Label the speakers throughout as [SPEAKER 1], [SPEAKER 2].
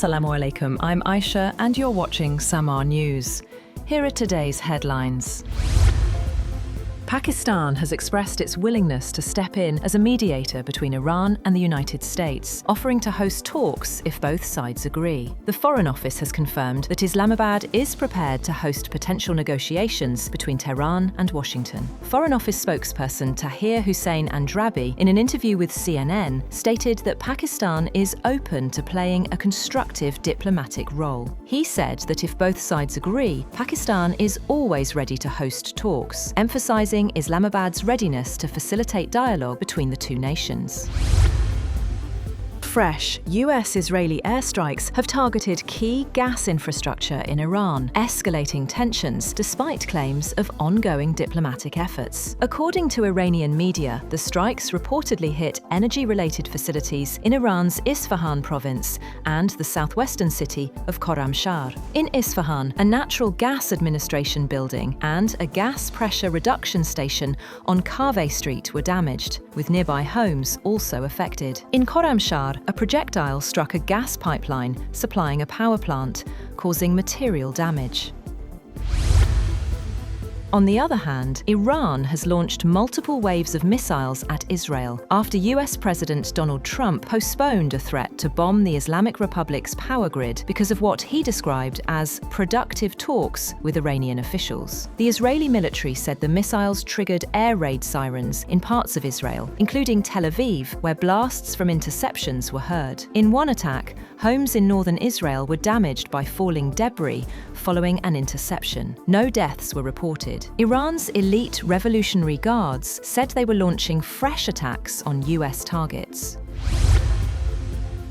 [SPEAKER 1] Assalamu alaikum, I'm Aisha and you're watching SAMAA News. Here are today's headlines. Pakistan has expressed its willingness to step in as a mediator between Iran and the United States, offering to host talks if both sides agree. The Foreign Office has confirmed that Islamabad is prepared to host potential negotiations between Tehran and Washington. Foreign Office spokesperson Tahir Hussein Andrabi, in an interview with CNN, stated that Pakistan is open to playing a constructive diplomatic role. He said that if both sides agree, Pakistan is always ready to host talks, emphasizing Islamabad's readiness to facilitate dialogue between the two nations. Fresh, US-Israeli airstrikes have targeted key gas infrastructure in Iran, escalating tensions despite claims of ongoing diplomatic efforts. According to Iranian media, the strikes reportedly hit energy-related facilities in Iran's Isfahan province and the southwestern city of Khorramshahr. In Isfahan, a natural gas administration building and a gas pressure reduction station on Kaveh Street were damaged, with nearby homes also affected. In Khorramshahr, a projectile struck a gas pipeline supplying a power plant, causing material damage. On the other hand, Iran has launched multiple waves of missiles at Israel after US President Donald Trump postponed a threat to bomb the Islamic Republic's power grid because of what he described as productive talks with Iranian officials. The Israeli military said the missiles triggered air raid sirens in parts of Israel, including Tel Aviv, where blasts from interceptions were heard. In one attack, homes in northern Israel were damaged by falling debris following an interception. No deaths were reported. Iran's elite Revolutionary Guards said they were launching fresh attacks on US targets.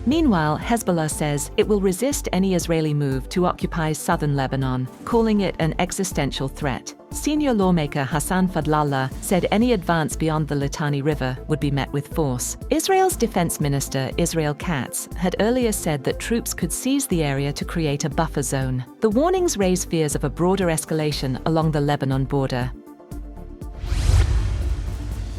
[SPEAKER 2] Meanwhile, Hezbollah says it will resist any Israeli move to occupy southern Lebanon, calling it an existential threat. Senior lawmaker Hassan Fadlallah said any advance beyond the Litani River would be met with force. Israel's defense minister, Israel Katz, had earlier said that troops could seize the area to create a buffer zone. The warnings raise fears of a broader escalation along the Lebanon border.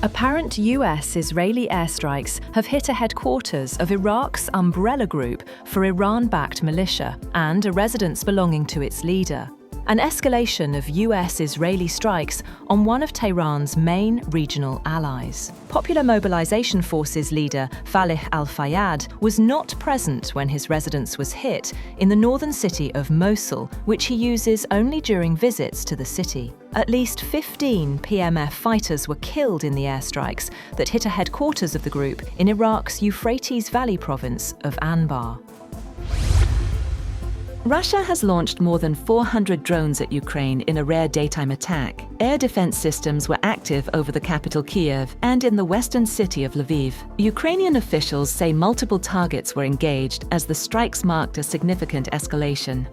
[SPEAKER 1] Apparent US-Israeli airstrikes have hit a headquarters of Iraq's umbrella group for Iran-backed militia and a residence belonging to its leader. An escalation of US-Israeli strikes on one of Tehran's main regional allies. Popular Mobilization Forces leader Falih al-Fayyad was not present when his residence was hit in the northern city of Mosul, which he uses only during visits to the city. At least 15 PMF fighters were killed in the airstrikes that hit a headquarters of the group in Iraq's Euphrates Valley province of Anbar.
[SPEAKER 2] Russia has launched more than 400 drones at Ukraine in a rare daytime attack. Air defense systems were active over the capital Kiev and in the western city of Lviv. Ukrainian officials say multiple targets were engaged as the strikes marked a significant escalation.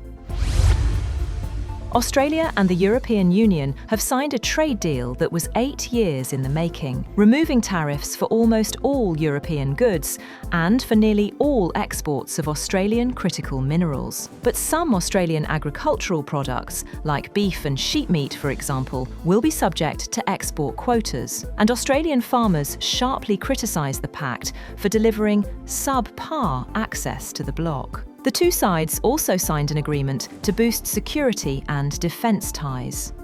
[SPEAKER 1] Australia and the European Union have signed a trade deal that was 8 years in the making, removing tariffs for almost all European goods and for nearly all exports of Australian critical minerals. But some Australian agricultural products, like beef and sheep meat, for example, will be subject to export quotas. And Australian farmers sharply criticise the pact for delivering subpar access to the bloc. The two sides also signed an agreement to boost security and defence ties.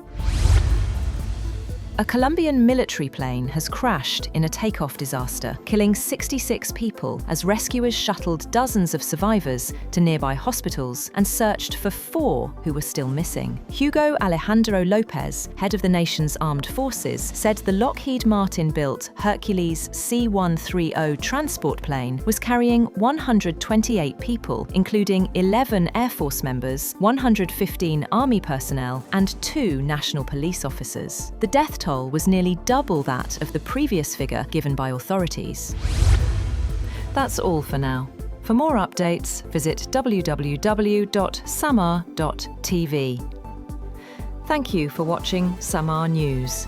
[SPEAKER 1] A Colombian military plane has crashed in a takeoff disaster, killing 66 people as rescuers shuttled dozens of survivors to nearby hospitals and searched for 4 who were still missing. Hugo Alejandro Lopez, head of the nation's armed forces, said the Lockheed Martin-built Hercules C-130 transport plane was carrying 128 people, including 11 Air Force members, 115 Army personnel, and 2 National Police officers. The death toll was nearly double that of the previous figure given by authorities. That's all for now. For more updates, visit www.samaa.tv. Thank you for watching SAMAA News.